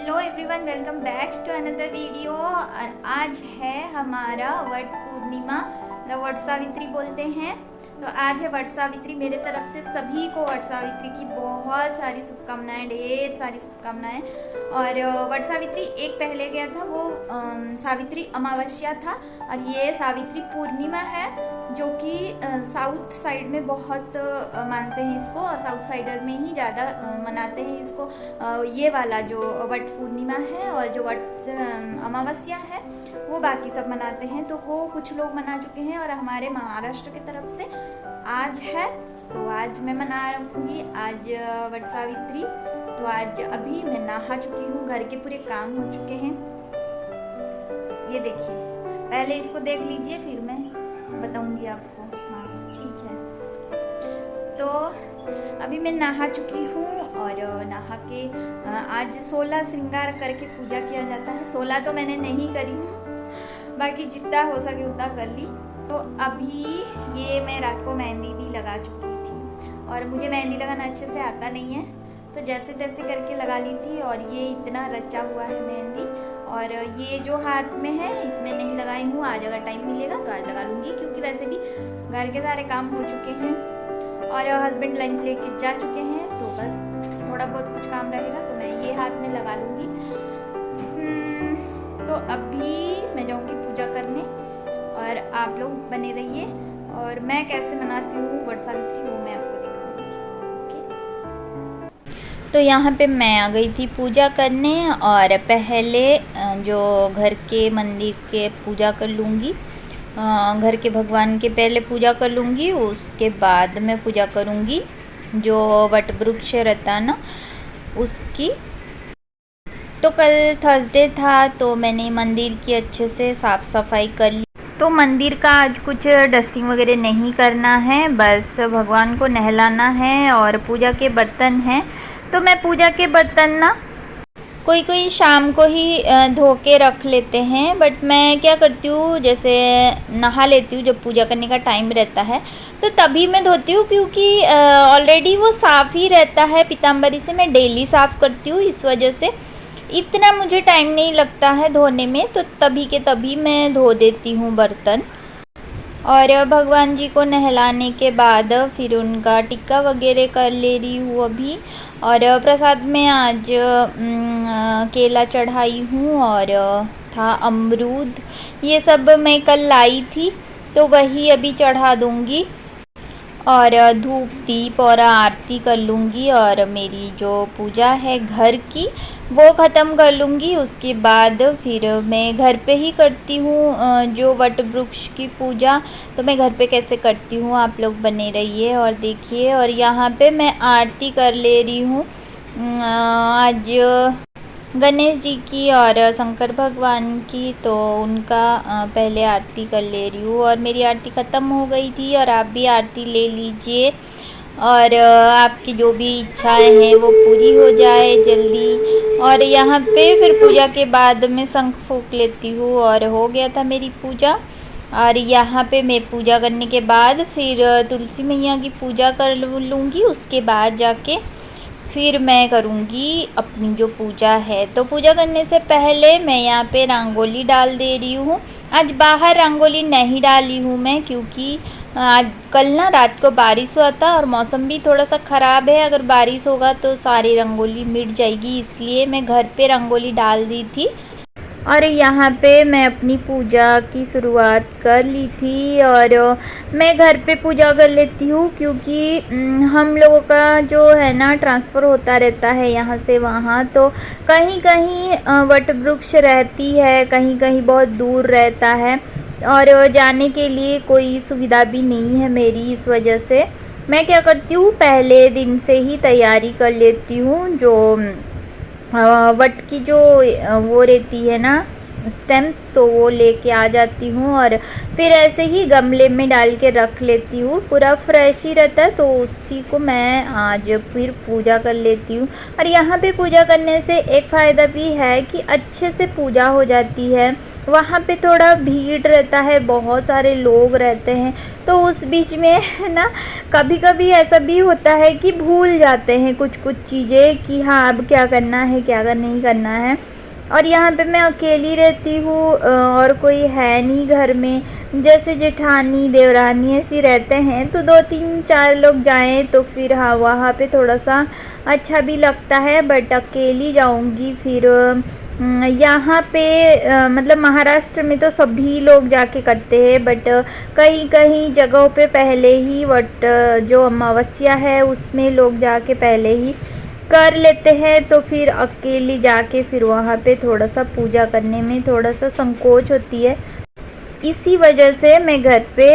Hello everyone, welcome back to another video. और आज है हमारा वट पूर्णिमा, मतलब वट सावित्री बोलते हैं। तो आज है वट सावित्री। मेरे तरफ से सभी को वट सावित्री की बहुत सारी शुभकामनाएं, ढेर सारी शुभकामनाएं। और वट सावित्री एक पहले गया था, वो सावित्री अमावस्या था, और ये सावित्री पूर्णिमा है, जो कि साउथ साइड में बहुत मानते हैं इसको, और साउथ साइडर में ही ज़्यादा मनाते हैं इसको। ये वाला जो वट पूर्णिमा है और जो वट अमावस्या है वो बाकी सब मनाते हैं। तो वो कुछ लोग मना चुके हैं, और हमारे महाराष्ट्र की तरफ से आज है, तो आज मैं मना रखूँगी आज वट सावित्री। तो आज अभी मैं नहा चुकी हूँ, घर के पूरे काम हो चुके हैं। ये देखिए, पहले इसको देख लीजिए फिर मैं बताऊंगी आपको। हाँ ठीक है। तो अभी मैं नहा चुकी हूँ, और नहा के आज 16 श्रृंगार करके पूजा किया जाता है। 16 तो मैंने नहीं करी हूँ, बाकी जितना हो सके उतना कर ली। तो अभी ये मैं रात को मेहंदी भी लगा चुकी थी, और मुझे मेहंदी लगाना अच्छे से आता नहीं है, तो जैसे तैसे करके लगा ली थी। और ये इतना रचा हुआ है मेहंदी, और ये जो हाथ में है इसमें नहीं लगाई हूँ। आज अगर टाइम मिलेगा तो आज लगा लूँगी, क्योंकि वैसे भी घर के सारे काम हो चुके हैं, और हस्बैंड लंच लेके जा चुके हैं। तो बस थोड़ा बहुत कुछ काम रहेगा तो मैं ये हाथ में लगा लूँगी। तो अभी मैं जाऊँगी पूजा करने, और आप लोग बने रहिए। और मैं कैसे मनाती हूँ वट सावित्री वो मैं आपको दिखाऊँगी। ओके, तो यहाँ पे मैं आ गई थी पूजा करने, और पहले जो घर के मंदिर के पूजा कर लूँगी, घर के भगवान के पहले पूजा कर लूँगी, उसके बाद मैं पूजा करूँगी जो वट वृक्ष रहता ना उसकी। तो कल थर्सडे था, तो मैंने मंदिर की अच्छे से साफ़ सफाई कर ली। तो मंदिर का आज कुछ डस्टिंग वगैरह नहीं करना है, बस भगवान को नहलाना है, और पूजा के बर्तन हैं। तो मैं पूजा के बर्तन ना कोई शाम को ही धो के रख लेते हैं, बट मैं क्या करती हूँ, जैसे नहा लेती हूँ जब पूजा करने का टाइम रहता है तो तभी मैं धोती हूँ, क्योंकि ऑलरेडी वो साफ़ ही रहता है। पीताम्बरी से मैं डेली साफ़ करती हूँ, इस वजह से इतना मुझे टाइम नहीं लगता है धोने में, तो तभी के तभी मैं धो देती हूँ बर्तन। और भगवान जी को नहलाने के बाद फिर उनका टिक्का वगैरह कर ले रही हूँ अभी। और प्रसाद में आज केला चढ़ाई हूँ, और था अमरूद, ये सब मैं कल लाई थी, तो वही अभी चढ़ा दूँगी। और धूप दीप और आरती कर लूँगी, और मेरी जो पूजा है घर की वो ख़त्म कर लूँगी। उसके बाद फिर मैं घर पे ही करती हूँ जो वट वृक्ष की पूजा। तो मैं घर पे कैसे करती हूँ आप लोग बने रहिए और देखिए। और यहाँ पे मैं आरती कर ले रही हूँ आज गणेश जी की और शंकर भगवान की, तो उनका पहले आरती कर ले रही हूँ। और मेरी आरती ख़त्म हो गई थी, और आप भी आरती ले लीजिए, और आपकी जो भी इच्छाएं हैं वो पूरी हो जाए जल्दी। और यहाँ पे फिर पूजा के बाद मैं शंख फूंक लेती हूँ, और हो गया था मेरी पूजा। और यहाँ पे मैं पूजा करने के बाद फिर तुलसी मैया की पूजा कर लूँगी, उसके बाद जाके फिर मैं करूँगी अपनी जो पूजा है। तो पूजा करने से पहले मैं यहाँ पे रंगोली डाल दे रही हूँ। आज बाहर रंगोली नहीं डाली हूँ मैं, क्योंकि आज कल ना रात को बारिश हुआ था, और मौसम भी थोड़ा सा ख़राब है। अगर बारिश होगा तो सारी रंगोली मिट जाएगी, इसलिए मैं घर पे रंगोली डाल दी थी। और यहाँ पे मैं अपनी पूजा की शुरुआत कर ली थी, और मैं घर पे पूजा कर लेती हूँ, क्योंकि हम लोगों का जो है ना ट्रांसफ़र होता रहता है यहाँ से वहाँ। तो कहीं कहीं वट वृक्ष रहती है, कहीं कहीं बहुत दूर रहता है, और जाने के लिए कोई सुविधा भी नहीं है मेरी। इस वजह से मैं क्या करती हूँ, पहले दिन से ही तैयारी कर लेती हूँ। जो वट की जो वो रहती है ना स्टेम्स, तो वो लेके आ जाती हूँ और फिर ऐसे ही गमले में डाल के रख लेती हूँ। पूरा फ्रेश ही रहता है, तो उसी को मैं आज फिर पूजा कर लेती हूँ। और यहाँ पे पूजा करने से एक फ़ायदा भी है कि अच्छे से पूजा हो जाती है। वहाँ पे थोड़ा भीड़ रहता है, बहुत सारे लोग रहते हैं, तो उस बीच में ना कभी कभी ऐसा भी होता है कि भूल जाते हैं कुछ कुछ चीज़ें कि हाँ अब क्या करना है क्या नहीं करना है। और यहाँ पे मैं अकेली रहती हूँ और कोई है नहीं घर में। जैसे जेठानी देवरानी ऐसी रहते हैं तो 2-3-4 लोग जाएं तो फिर हाँ वहाँ पे थोड़ा सा अच्छा भी लगता है। बट अकेली जाऊँगी फिर यहाँ पे मतलब महाराष्ट्र में तो सभी लोग जाके करते हैं, बट कहीं कहीं जगहों पे पहले ही जो अमावस्या है उसमें लोग जाके पहले ही कर लेते हैं। तो फिर अकेली जाके फिर वहाँ पे थोड़ा सा पूजा करने में थोड़ा सा संकोच होती है। इसी वजह से मैं घर पे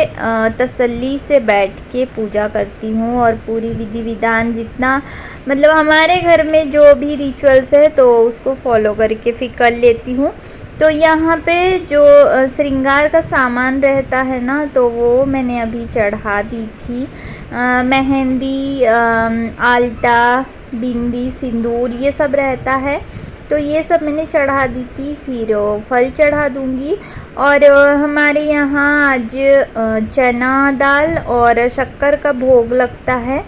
तसल्ली से बैठ के पूजा करती हूँ और पूरी विधि विधान जितना मतलब हमारे घर में जो भी रिचुअल्स है तो उसको फॉलो करके फिर कर लेती हूँ। तो यहाँ पे जो श्रृंगार का सामान रहता है ना, तो वो मैंने अभी चढ़ा दी थी। मेहंदी, आल्ता, बिंदी, सिंदूर ये सब रहता है, तो ये सब मैंने चढ़ा दी थी। फिर फल चढ़ा दूँगी। और हमारे यहाँ आज चना दाल और शक्कर का भोग लगता है,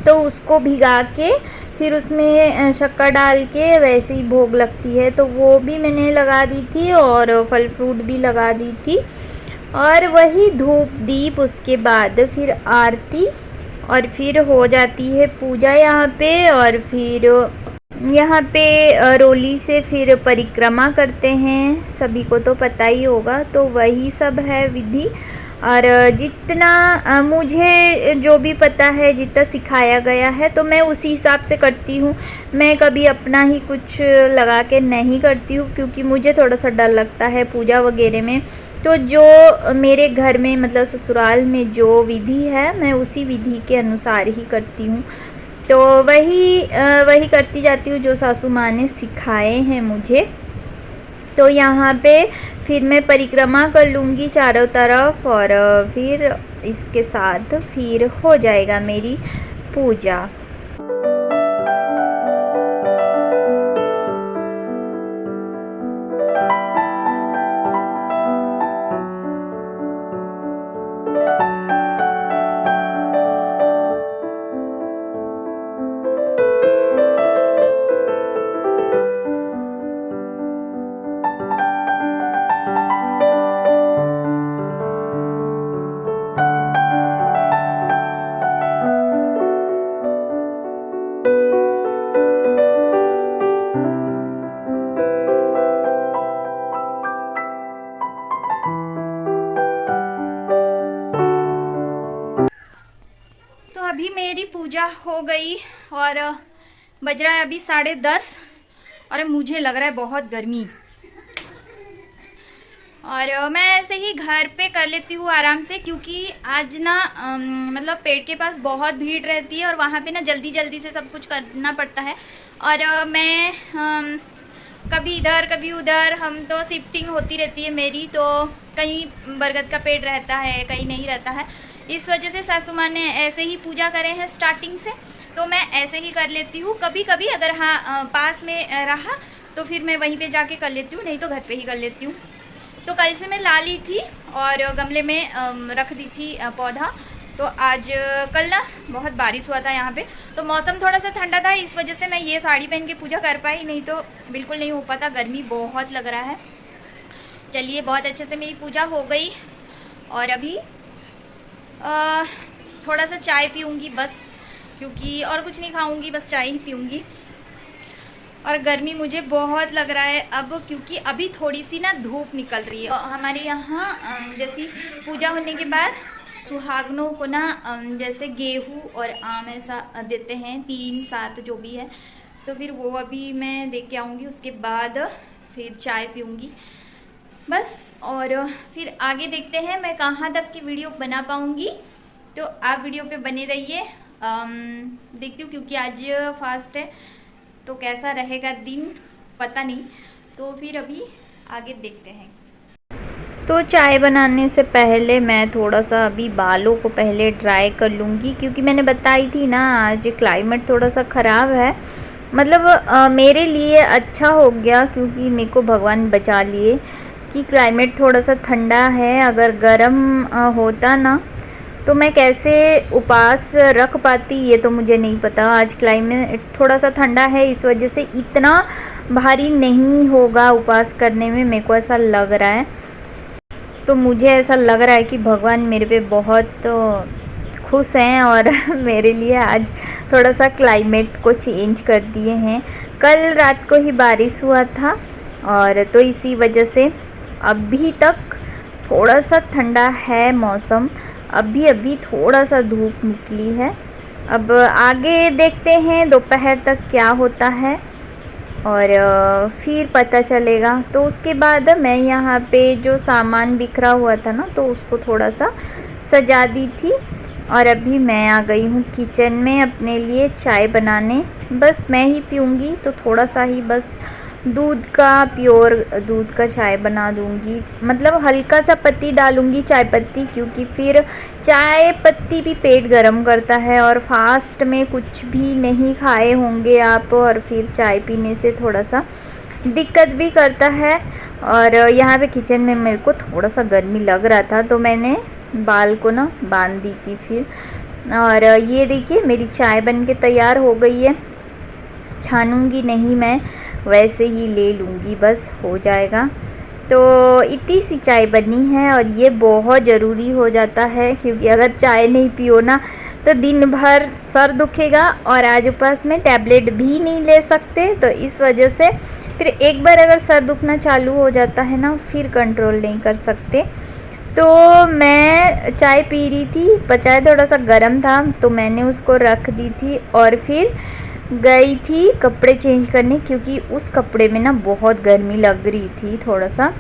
तो उसको भिगा के फिर उसमें शक्कर डाल के वैसे ही भोग लगती है, तो वो भी मैंने लगा दी थी और फल फ्रूट भी लगा दी थी। और वही धूप दीप, उसके बाद फिर आरती और फिर हो जाती है पूजा यहाँ पे। और फिर यहाँ पे रोली से फिर परिक्रमा करते हैं, सभी को तो पता ही होगा। तो वही सब है विधि। और जितना मुझे जो भी पता है, जितना सिखाया गया है, तो मैं उसी हिसाब से करती हूँ। मैं कभी अपना ही कुछ लगा के नहीं करती हूँ, क्योंकि मुझे थोड़ा सा डर लगता है पूजा वगैरह में। तो जो मेरे घर में मतलब ससुराल में जो विधि है, मैं उसी विधि के अनुसार ही करती हूँ। तो वही करती जाती हूँ जो सासू माँ ने सिखाए हैं मुझे। तो यहाँ पे फिर मैं परिक्रमा कर लूँगी चारों तरफ और फिर इसके साथ फिर हो जाएगा मेरी पूजा। तो अभी मेरी पूजा हो गई और बज रहा है अभी 10:30 और मुझे लग रहा है बहुत गर्मी। और मैं ऐसे ही घर पे कर लेती हूँ आराम से, क्योंकि आज ना मतलब पेड़ के पास बहुत भीड़ रहती है और वहाँ पे ना जल्दी जल्दी से सब कुछ करना पड़ता है। और मैं कभी इधर कभी उधर, हम तो शिफ्टिंग होती रहती है मेरी, तो कहीं बरगद का पेड़ रहता है कहीं नहीं रहता है। इस वजह से सासू माँ ने ऐसे ही पूजा करे हैं स्टार्टिंग से, तो मैं ऐसे ही कर लेती हूँ। कभी कभी अगर हाँ पास में रहा तो फिर मैं वहीं पे जाके कर लेती हूँ, नहीं तो घर पे ही कर लेती हूँ। तो कल से मैं ला ली थी और गमले में रख दी थी पौधा। तो आज कल ना बहुत बारिश हुआ था यहाँ पे, तो मौसम थोड़ा सा ठंडा था, इस वजह से मैं ये साड़ी पहन के पूजा कर पाई, नहीं तो बिल्कुल नहीं हो पाता, गर्मी बहुत लग रहा है। चलिए, बहुत अच्छे से मेरी पूजा हो गई और अभी थोड़ा सा चाय पीऊँगी बस, क्योंकि और कुछ नहीं खाऊँगी, बस चाय ही पीऊँगी। और गर्मी मुझे बहुत लग रहा है अब, क्योंकि अभी थोड़ी सी ना धूप निकल रही है। हमारे यहाँ जैसी पूजा होने के बाद सुहागनों को ना जैसे गेहूँ और आम ऐसा देते हैं, 3-7 जो भी है, तो फिर वो अभी मैं देख के आऊँगी, उसके बाद फिर चाय पीऊँगी बस। और फिर आगे देखते हैं मैं कहाँ तक की वीडियो बना पाऊँगी, तो आप वीडियो पे बने रहिए। देखती हूँ, क्योंकि आज फास्ट है तो कैसा रहेगा दिन पता नहीं, तो फिर अभी आगे देखते हैं। तो चाय बनाने से पहले मैं थोड़ा सा अभी बालों को पहले ड्राई कर लूँगी, क्योंकि मैंने बताई थी ना आज क्लाइमेट थोड़ा सा ख़राब है। मतलब मेरे लिए अच्छा हो गया, क्योंकि मेरे को भगवान बचा लिए कि क्लाइमेट थोड़ा सा ठंडा है। अगर गर्म होता ना तो मैं कैसे उपवास रख पाती, ये तो मुझे नहीं पता। आज क्लाइमेट थोड़ा सा ठंडा है, इस वजह से इतना भारी नहीं होगा उपवास करने में, मेरे को ऐसा लग रहा है। तो मुझे ऐसा लग रहा है कि भगवान मेरे पे बहुत खुश हैं और मेरे लिए आज थोड़ा सा क्लाइमेट को चेंज कर दिए हैं। कल रात को ही बारिश हुआ था, और तो इसी वजह से अभी तक थोड़ा सा ठंडा है मौसम। अभी थोड़ा सा धूप निकली है। अब आगे देखते हैं दोपहर तक क्या होता है, और फिर पता चलेगा। तो उसके बाद मैं यहाँ पे जो सामान बिखरा हुआ था ना, तो उसको थोड़ा सा सजा दी थी। और अभी मैं आ गई हूँ किचन में अपने लिए चाय बनाने। बस मैं ही पीऊँगी, तो थोड़ा सा ही बस दूध का, प्योर दूध का चाय बना दूँगी। मतलब हल्का सा पत्ती डालूँगी, चाय पत्ती, क्योंकि फिर चाय पत्ती भी पेट गरम करता है, और फास्ट में कुछ भी नहीं खाए होंगे आप, और फिर चाय पीने से थोड़ा सा दिक्कत भी करता है। और यहाँ पे किचन में मेरे को थोड़ा सा गर्मी लग रहा था, तो मैंने बाल को ना बांध दी थी फिर। और ये देखिए मेरी चाय बन के तैयार हो गई है। छानूंगी नहीं मैं, वैसे ही ले लूँगी, बस हो जाएगा। तो इतनी सी चाय बनी है, और ये बहुत ज़रूरी हो जाता है, क्योंकि अगर चाय नहीं पियो ना तो दिन भर सर दुखेगा, और आज उपवास में टैबलेट भी नहीं ले सकते। तो इस वजह से फिर एक बार अगर सर दुखना चालू हो जाता है ना, फिर कंट्रोल नहीं कर सकते। तो मैं चाय पी रही थी, चाय थोड़ा सा गर्म था, तो मैंने उसको रख दी थी, और फिर गई थी कपड़े चेंज करने, क्योंकि उस कपड़े में ना बहुत गर्मी लग रही थी थोड़ा सा,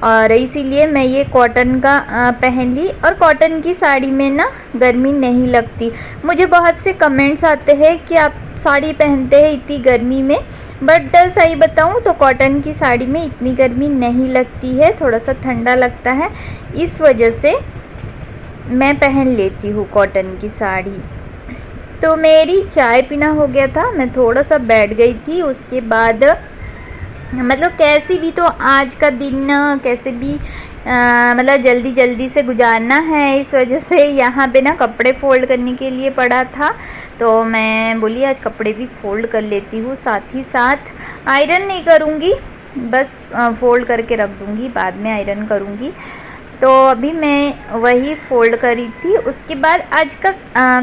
और इसीलिए मैं ये कॉटन का पहन ली। और कॉटन की साड़ी में ना गर्मी नहीं लगती। मुझे बहुत से कमेंट्स आते हैं कि आप साड़ी पहनते हैं इतनी गर्मी में, बट सही बताऊं तो कॉटन की साड़ी में इतनी गर्मी नहीं लगती है, थोड़ा सा ठंडा लगता है, इस वजह से मैं पहन लेती हूँ कॉटन की साड़ी। तो मेरी चाय पीना हो गया था, मैं थोड़ा सा बैठ गई थी। उसके बाद मतलब कैसी भी तो आज का दिन कैसे भी मतलब जल्दी जल्दी से गुजारना है, इस वजह से यहाँ पे ना कपड़े फ़ोल्ड करने के लिए पड़ा था, तो मैं बोली आज कपड़े भी फ़ोल्ड कर लेती हूँ। साथ ही साथ आयरन नहीं करूँगी, बस फ़ोल्ड करके रख दूँगी, बाद में आयरन करूँगी। तो अभी मैं वही फ़ोल्ड करी थी। उसके बाद आज का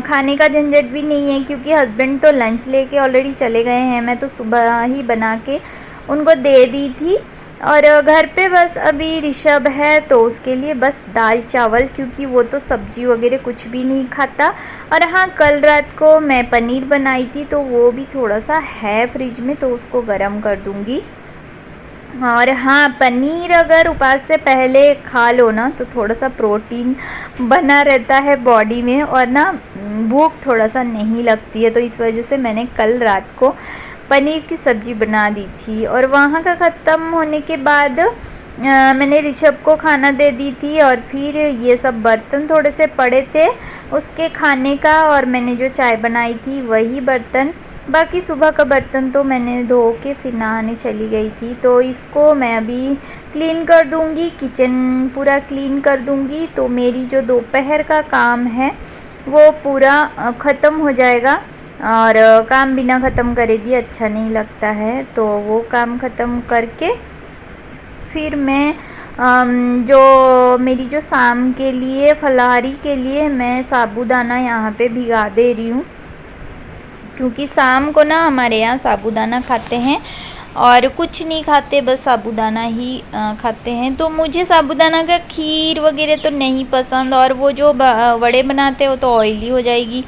खाने का झंझट भी नहीं है, क्योंकि हस्बैंड तो लंच लेके ऑलरेडी चले गए हैं। मैं तो सुबह ही बना के उनको दे दी थी, और घर पे बस अभी ऋषभ है, तो उसके लिए बस दाल चावल, क्योंकि वो तो सब्जी वगैरह कुछ भी नहीं खाता। और हाँ, कल रात को मैं पनीर बनाई थी, तो वो भी थोड़ा सा है फ्रिज में, तो उसको गर्म कर दूँगी। और हाँ, पनीर अगर उपवास से पहले खा लो ना, तो थोड़ा सा प्रोटीन बना रहता है बॉडी में, और ना भूख थोड़ा सा नहीं लगती है। तो इस वजह से मैंने कल रात को पनीर की सब्ज़ी बना दी थी। और वहाँ का ख़त्म होने के बाद मैंने ऋषभ को खाना दे दी थी, और फिर ये सब बर्तन थोड़े से पड़े थे उसके खाने का, और मैंने जो चाय बनाई थी वही बर्तन, बाकी सुबह का बर्तन तो मैंने धो के फिर नहाने चली गई थी। तो इसको मैं अभी क्लीन कर दूंगी, किचन पूरा क्लीन कर दूंगी, तो मेरी जो दोपहर का काम है वो पूरा ख़त्म हो जाएगा। और काम बिना ख़त्म करे भी अच्छा नहीं लगता है, तो वो काम ख़त्म करके फिर मैं जो मेरी जो शाम के लिए फलाहारी के लिए मैं साबूदाना यहाँ पे भिगा दे रही हूँ, क्योंकि शाम को ना हमारे यहाँ साबूदाना खाते हैं, और कुछ नहीं खाते, बस साबूदाना ही खाते हैं। तो मुझे साबूदाना का खीर वगैरह तो नहीं पसंद, और वो जो वड़े बनाते हो तो ऑयली हो जाएगी,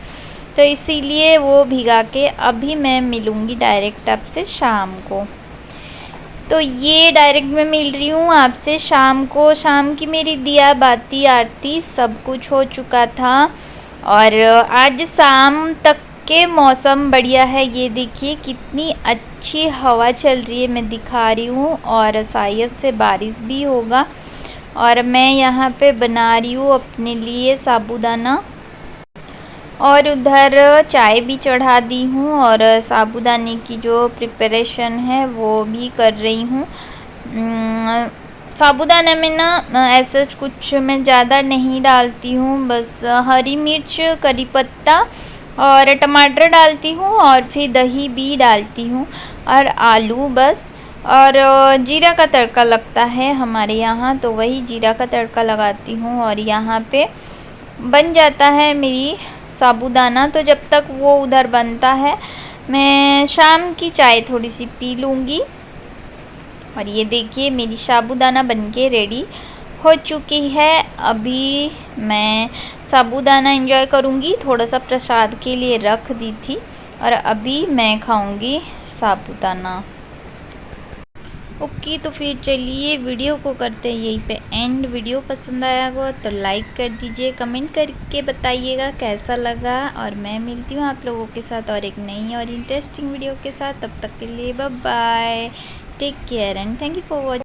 तो इसीलिए वो भिगा के अभी मैं मिलूँगी डायरेक्ट आपसे शाम को। तो ये डायरेक्ट मैं मिल रही हूँ आपसे शाम को। शाम की मेरी दिया बाती आरती सब कुछ हो चुका था, और आज शाम तक के मौसम बढ़िया है। ये देखिए कितनी अच्छी हवा चल रही है, मैं दिखा रही हूँ, और शायद से बारिश भी होगा। और मैं यहाँ पे बना रही हूँ अपने लिए साबूदाना, और उधर चाय भी चढ़ा दी हूँ, और साबूदाने की जो प्रिपरेशन है वो भी कर रही हूँ। साबूदाना में ना ऐसा कुछ मैं ज़्यादा नहीं डालती हूँ, बस हरी मिर्च, करी पत्ता और टमाटर डालती हूँ, और फिर दही भी डालती हूँ, और आलू बस। और जीरा का तड़का लगता है हमारे यहाँ, तो वही जीरा का तड़का लगाती हूँ। और यहाँ पे बन जाता है मेरी साबूदाना। तो जब तक वो उधर बनता है, मैं शाम की चाय थोड़ी सी पी लूँगी। और ये देखिए मेरी साबूदाना बनके रेडी हो चुकी है। अभी मैं साबूदाना एंजॉय करूँगी, थोड़ा सा प्रसाद के लिए रख दी थी, और अभी मैं खाऊँगी साबूदाना। ओके, तो फिर चलिए वीडियो को करते हैं यहीं पे एंड। वीडियो पसंद आया हो तो लाइक कर दीजिए, कमेंट करके बताइएगा कैसा लगा, और मैं मिलती हूँ आप लोगों के साथ और एक नई और इंटरेस्टिंग वीडियो के साथ। तब तक के लिए bye bye, take care and thank you for watching.